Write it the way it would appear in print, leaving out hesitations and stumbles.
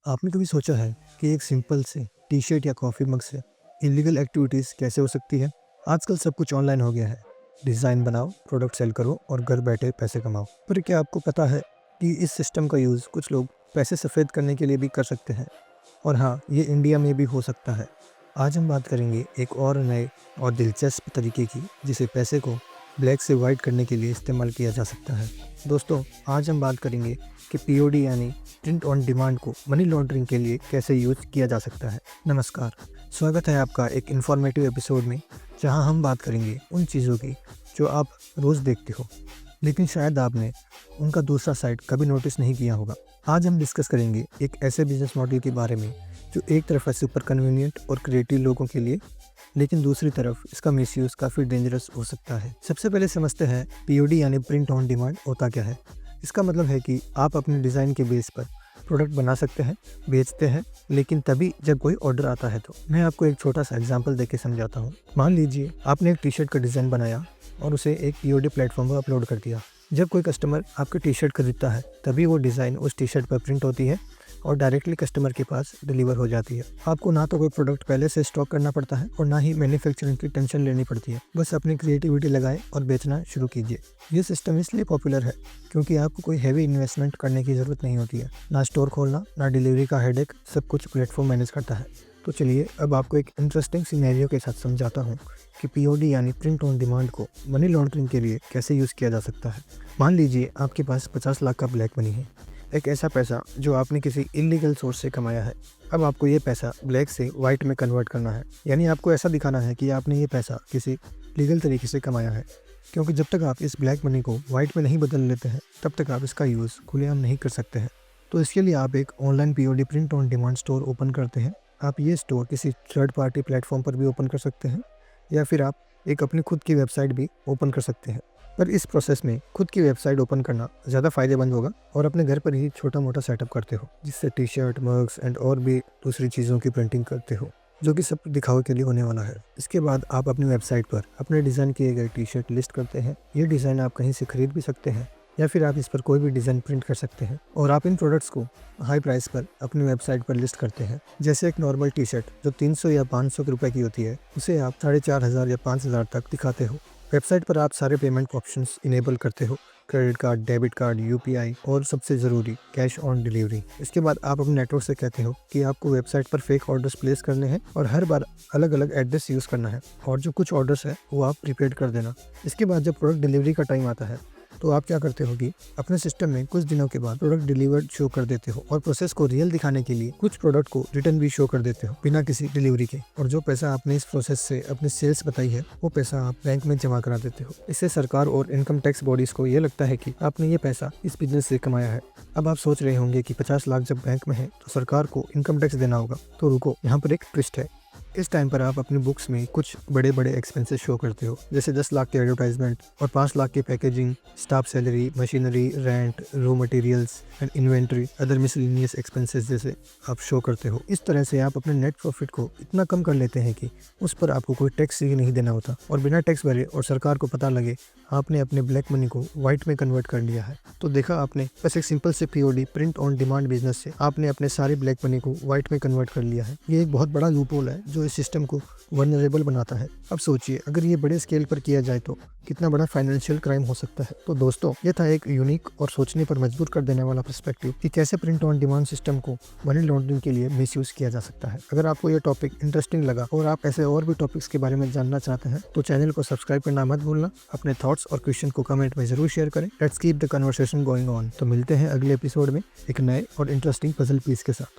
आपने कभी सोचा है कि एक सिंपल से टी शर्ट या कॉफ़ी मग से इलीगल एक्टिविटीज़ कैसे हो सकती है? आजकल सब कुछ ऑनलाइन हो गया है। डिज़ाइन बनाओ, प्रोडक्ट सेल करो और घर बैठे पैसे कमाओ। पर क्या आपको पता है कि इस सिस्टम का यूज़ कुछ लोग पैसे सफ़ेद करने के लिए भी कर सकते हैं? और हाँ, ये इंडिया में भी हो सकता है। आज हम बात करेंगे एक और नए और दिलचस्प तरीके की जिसे पैसे को ब्लैक से वाइट करने के लिए इस्तेमाल किया जा सकता है। दोस्तों, आज हम बात करेंगे कि पीओडी यानी प्रिंट ऑन डिमांड को मनी लॉन्ड्रिंग के लिए कैसे यूज किया जा सकता है। नमस्कार, स्वागत है आपका एक इन्फॉर्मेटिव एपिसोड में, जहां हम बात करेंगे उन चीज़ों की जो आप रोज़ देखते हो, लेकिन शायद आपने उनका दूसरा साइड कभी नोटिस नहीं किया होगा। आज हम डिस्कस करेंगे एक ऐसे बिजनेस मॉडल के बारे में जो एक तरफ है सुपर कन्वीनियंट और क्रिएटिव लोगों के लिए, लेकिन दूसरी तरफ इसका मिसयूज़ काफ़ी डेंजरस हो सकता है। सबसे पहले समझते हैं पीओडी यानी प्रिंट ऑन डिमांड होता क्या है। इसका मतलब है कि आप अपने डिज़ाइन के बेस पर प्रोडक्ट बना सकते हैं, बेचते हैं, लेकिन तभी जब कोई ऑर्डर आता है तो। मैं आपको एक छोटा सा एग्जांपल देके समझाता हूँ। मान लीजिए आपने एक टी शर्ट का डिज़ाइन बनाया और उसे एक पीओडी प्लेटफॉर्म पर अपलोड कर दिया। जब कोई कस्टमर आपकी टी शर्ट खरीदता है तभी वो डिज़ाइन उस टी शर्ट पर प्रिंट होती है और डायरेक्टली कस्टमर के पास डिलीवर हो जाती है। आपको ना तो कोई प्रोडक्ट पहले से स्टॉक करना पड़ता है और ना ही मैन्युफैक्चरिंग की टेंशन लेनी पड़ती है। बस अपनी क्रिएटिविटी लगाएं और बेचना शुरू कीजिए। ये सिस्टम इसलिए पॉपुलर है क्योंकि आपको कोई हैवी इन्वेस्टमेंट करने की ज़रूरत नहीं होती है। ना स्टोर खोलना, ना डिलीवरी का हेडेक, सब कुछ प्लेटफॉर्म मैनेज करता है। तो चलिए अब आपको एक इंटरेस्टिंग सिनेरियो के साथ समझाता हूँ कि पीओडी यानी प्रिंट ऑन डिमांड को मनी लॉन्ड्रिंग के लिए कैसे यूज़ किया जा सकता है। मान लीजिए आपके पास 50 लाख का ब्लैक मनी है, एक ऐसा पैसा जो आपने किसी इलीगल सोर्स से कमाया है। अब आपको ये पैसा ब्लैक से वाइट में कन्वर्ट करना है, यानी आपको ऐसा दिखाना है कि आपने ये पैसा किसी लीगल तरीके से कमाया है। क्योंकि जब तक आप इस ब्लैक मनी को वाइट में नहीं बदल लेते हैं तब तक आप इसका यूज़ खुलेआम नहीं कर सकते हैं। तो इसके लिए आप एक online POD print on demand store open करते हैं। आप ये स्टोर किसी थर्ड पार्टी प्लेटफॉर्म पर भी ओपन कर सकते हैं या फिर आप एक अपनी खुद की वेबसाइट भी ओपन कर सकते हैं। पर इस प्रोसेस में खुद की वेबसाइट ओपन करना ज़्यादा फ़ायदेमंद होगा और अपने घर पर ही छोटा मोटा सेटअप करते हो, जिससे टी शर्ट, मग्स एंड और भी दूसरी चीज़ों की प्रिंटिंग करते हो, जो कि सब दिखावे के लिए होने वाला है। इसके बाद आप अपनी वेबसाइट पर अपने डिज़ाइन किए गए टी शर्ट लिस्ट करते हैं। ये डिज़ाइन आप कहीं से खरीद भी सकते हैं या फिर आप इस पर कोई भी डिज़ाइन प्रिंट कर सकते हैं और आप इन प्रोडक्ट्स को हाई प्राइस पर अपनी वेबसाइट पर लिस्ट करते हैं। जैसे एक नॉर्मल टी शर्ट जो 300 या 500 रुपये की होती है, उसे आप 4,500 या 5,000 तक दिखाते हो। वेबसाइट पर आप सारे पेमेंट ऑप्शंस इनेबल करते हो, credit card, debit card, UPI और सबसे ज़रूरी कैश ऑन डिलीवरी। इसके बाद आप अपने नेटवर्क से कहते हो कि आपको वेबसाइट पर फेक ऑर्डर्स प्लेस करने हैं और हर बार अलग अलग एड्रेस यूज़ करना है और जो कुछ ऑर्डर्स है वो आप प्रीपेड कर देना। इसके बाद जब प्रोडक्ट डिलीवरी का टाइम आता है तो आप क्या करते हो कि अपने सिस्टम में कुछ दिनों के बाद प्रोडक्ट डिलीवर्ड शो कर देते हो और प्रोसेस को रियल दिखाने के लिए कुछ प्रोडक्ट को रिटर्न भी शो कर देते हो बिना किसी डिलीवरी के। और जो पैसा आपने इस प्रोसेस से अपनी सेल्स बताई है वो पैसा आप बैंक में जमा करा देते हो। इससे सरकार और इनकम टैक्स बॉडीज को ये लगता है कि आपने ये पैसा इस बिजनेस से कमाया है। अब आप सोच रहे होंगे कि 50 लाख जब बैंक में है तो सरकार को इनकम टैक्स देना होगा। तो रुको, यहाँ पर एक ट्विस्ट है। इस टाइम पर आप अपनी बुक्स में कुछ बड़े बड़े एक्सपेंसेस शो करते हो, जैसे 10 लाख के एडवर्टाइजमेंट और 5 लाख की packaging, staff salary, machinery, rent, raw materials and inventory, other miscellaneous expenses जैसे आप शो करते हो। इस तरह से आप अपने नेट प्रॉफिट को इतना कम कर लेते हैं कि उस पर आपको कोई टैक्स ही नहीं देना होता और बिना टैक्स भरे और सरकार को पता लगे आपने अपने ब्लैक मनी को वाइट में कन्वर्ट कर लिया है। तो देखा आपने, बस एक सिंपल से POD print on demand business से आपने अपने सारे ब्लैक मनी को वाइट में कन्वर्ट कर लिया है। ये एक बहुत बड़ा लूपहोल है जो इस सिस्टम को वल्नरेबल बनाता है। अब सोचिए अगर ये बड़े स्केल पर किया जाए तो कितना बड़ा फाइनेंशियल क्राइम हो सकता है। तो दोस्तों, ये था एक यूनिक और सोचने पर मजबूर कर देने वाला पर्सपेक्टिव कि कैसे प्रिंट ऑन डिमांड सिस्टम को मनी लॉन्ड्रिंग के लिए मिसयूज किया जा सकता है। अगर आपको ये टॉपिक इंटरेस्टिंग लगा और आप ऐसे और भी टॉपिक्स के बारे में जानना चाहते हैं तो चैनल को सब्सक्राइब करना मत भूलना। अपने थॉट्स और क्वेश्चन को कमेंट में जरूर शेयर करें। Let's keep the conversation going on. तो मिलते हैं अगले एपिसोड में एक नए और इंटरेस्टिंग पजल पीस के साथ।